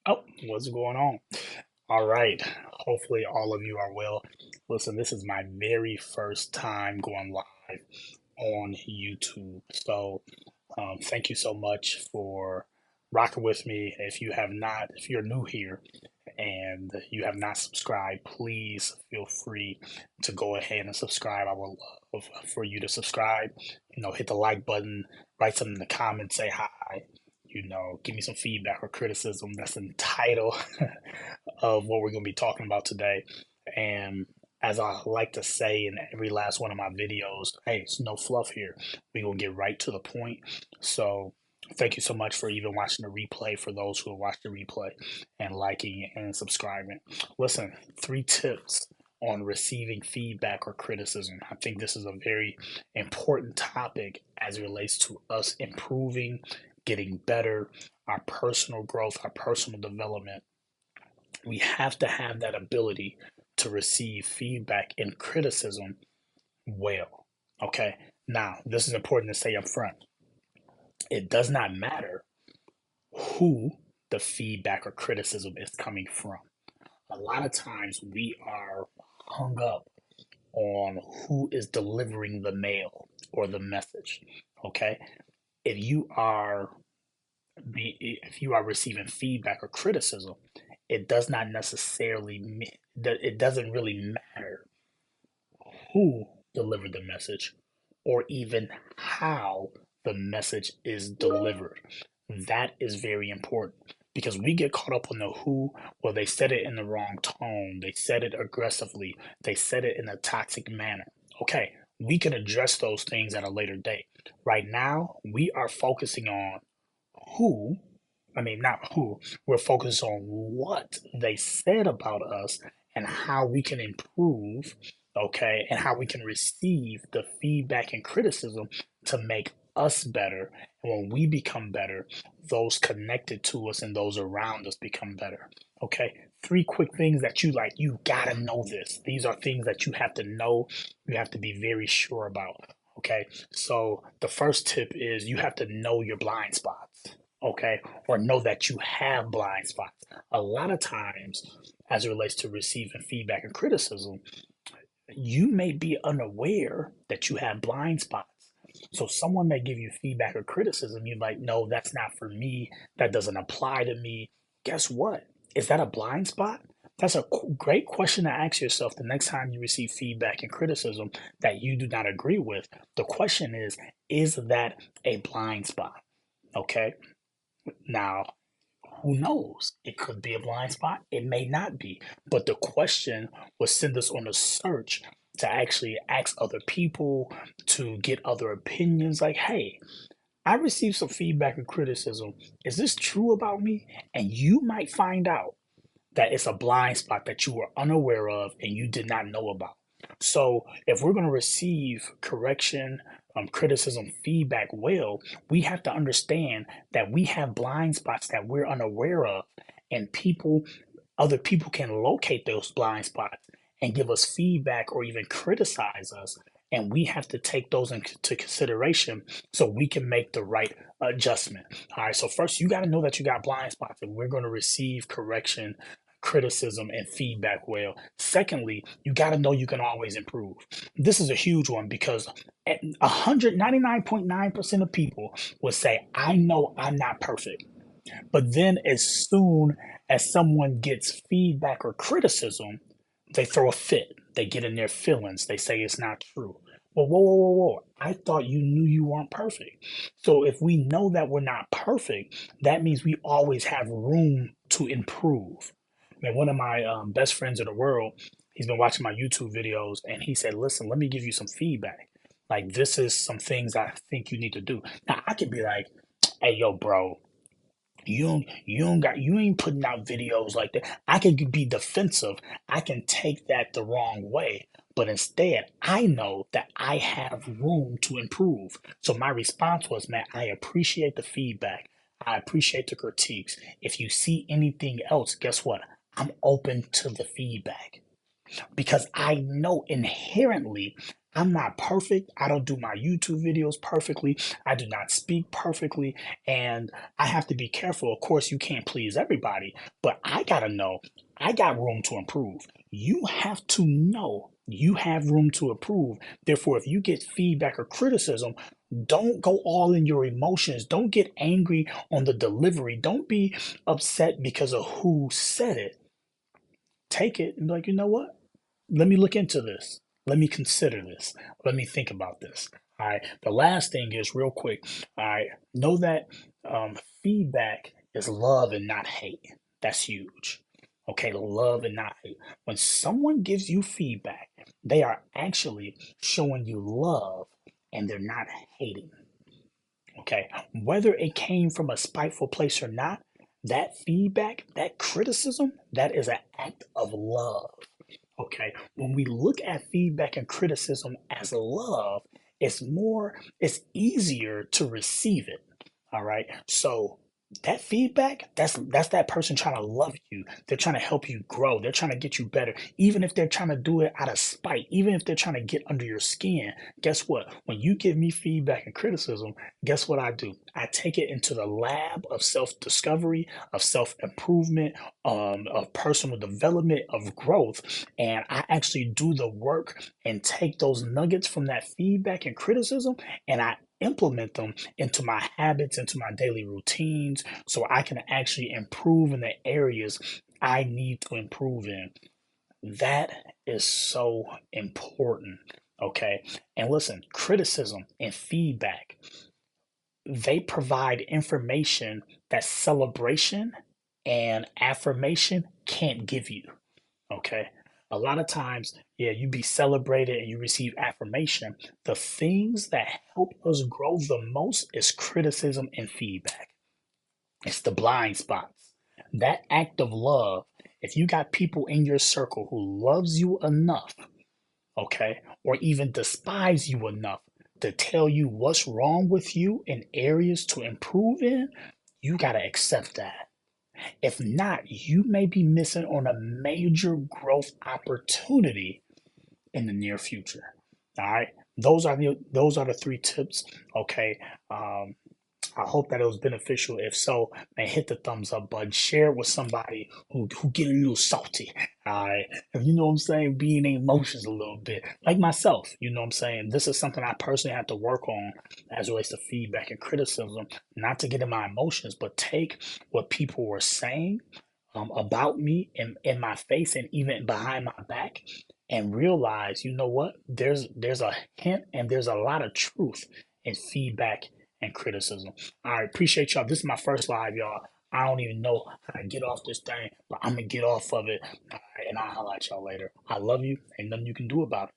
Oh, what's going on? All right. Hopefully, all of you are well. Listen, this is my very first time going live on YouTube. Thank you so much for rocking with me. If you're new here and you have not subscribed, please feel free to go ahead and subscribe. I would love for you to subscribe. Hit the like button, write something in the comments, say hi. Give me some feedback or criticism. That's the title of what we're going to be talking about today. And as I like to say in every last one of my videos, hey, it's no fluff here. We're going to get right to the point. So thank you so much for even watching the replay, for those who have watched the replay and liking and subscribing. Listen, 3 tips on receiving feedback or criticism. I think this is a very important topic as it relates to us improving, getting better, our personal growth, our personal development. We have to have that ability to receive feedback and criticism well. Okay. Now, this is important to say up front. It does not matter who the feedback or criticism is coming from. A lot of times we are hung up on who is delivering the mail or the message. Okay. If you are if you are receiving feedback or criticism, it does not necessarily it doesn't really matter who delivered the message or even how the message is delivered. That is very important because we get caught up on the who. Well, they said it in the wrong tone, they said it aggressively, they said it in a toxic manner. Okay, we can address those things at a later date. Right now, we are focusing on who, I mean, not who, we're focused on what they said about us and how we can improve, okay, and how we can receive the feedback and criticism to make us better. And when we become better, those connected to us and those around us become better, okay? 3 quick things that you gotta know this. These are things that you have to know, you have to be very sure about, okay? So the first tip is you have to know your blind spots, okay, or know that you have blind spots. A lot of times, as it relates to receiving feedback and criticism, you may be unaware that you have blind spots. So someone may give you feedback or criticism. You're like, no, that's not for me. That doesn't apply to me. Guess what? Is that a blind spot? That's a great question to ask yourself the next time you receive feedback and criticism that you do not agree with. The question is that a blind spot? Okay. Now, who knows? It could be a blind spot. It may not be. But the question will send us on a search to actually ask other people, to get other opinions. Like, hey, I received some feedback and criticism. Is this true about me? And you might find out that it's a blind spot that you were unaware of and you did not know about. So, if we're going to receive correction, criticism, feedback well, we have to understand that we have blind spots that we're unaware of, and other people can locate those blind spots and give us feedback or even criticize us. And we have to take those into consideration so we can make the right adjustment. All right. So, first, you got to know that you got blind spots, and we're going to receive correction, criticism, and feedback well. Secondly, you got to know you can always improve. This is a huge one because 199.9% of people will say, I know I'm not perfect. But then, as soon as someone gets feedback or criticism, they throw a fit. They get in their feelings. They say it's not true. Well, whoa, whoa, whoa, whoa. I thought you knew you weren't perfect. So if we know that we're not perfect, that means we always have room to improve. Man, one of my best friends in the world, he's been watching my YouTube videos and he said, listen, let me give you some feedback. Like, this is some things I think you need to do. Now, I could be like, hey, yo, bro, you ain't putting out videos like that. I can be defensive. I can take that the wrong way. But instead, I know that I have room to improve. So my response was, man, I appreciate the feedback. I appreciate the critiques. If you see anything else, guess what? I'm open to the feedback because I know inherently I'm not perfect. I don't do my YouTube videos perfectly. I do not speak perfectly. And I have to be careful. Of course, you can't please everybody, but I got to know I got room to improve. You have to know you have room to improve. Therefore, if you get feedback or criticism, don't go all in your emotions. Don't get angry on the delivery. Don't be upset because of who said it. Take it and be like, you know what? Let me look into this. Let me consider this. Let me think about this. All right. The last thing is real quick. All right. Know that feedback is love and not hate. That's huge. Okay. Love and not hate. When someone gives you feedback, they are actually showing you love and they're not hating. Okay. Whether it came from a spiteful place or not, that feedback, that criticism, that is an act of love. Okay, when we look at feedback and criticism as love, it's easier to receive it. All right, so that feedback, that's that person trying to love you. They're trying to help you grow. They're trying to get you better. Even if they're trying to do it out of spite, even if they're trying to get under your skin, guess what? When you give me feedback and criticism, guess what I do? I take it into the lab of self-discovery, of self-improvement, of personal development, of growth, and I actually do the work and take those nuggets from that feedback and criticism, and I implement them into my habits, into my daily routines, so I can actually improve in the areas I need to improve in. That is so important. Okay. And listen, criticism and feedback, they provide information that celebration and affirmation can't give you. Okay. A lot of times, yeah, you be celebrated and you receive affirmation. The things that help us grow the most is criticism and feedback. It's the blind spots. That act of love, if you got people in your circle who loves you enough, okay, or even despise you enough to tell you what's wrong with you and areas to improve in, you got to accept that. If not, you may be missing on a major growth opportunity in the near future. All right. Those are the three tips. Okay. I hope that it was beneficial. If so, man, hit the thumbs up button. Share it with somebody who get a little salty. All right. You know what I'm saying? Be in their emotions a little bit. Like myself, you know what I'm saying? This is something I personally have to work on as it relates to feedback and criticism, not to get in my emotions, but take what people were saying about me in my face and even behind my back and realize, you know what? There's a hint and there's a lot of truth in feedback and criticism. I appreciate y'all. This is my first live, y'all. I don't even know how to get off this thing, but I'm gonna get off of it, and I'll holler at y'all later. I love you. Ain't nothing you can do about it.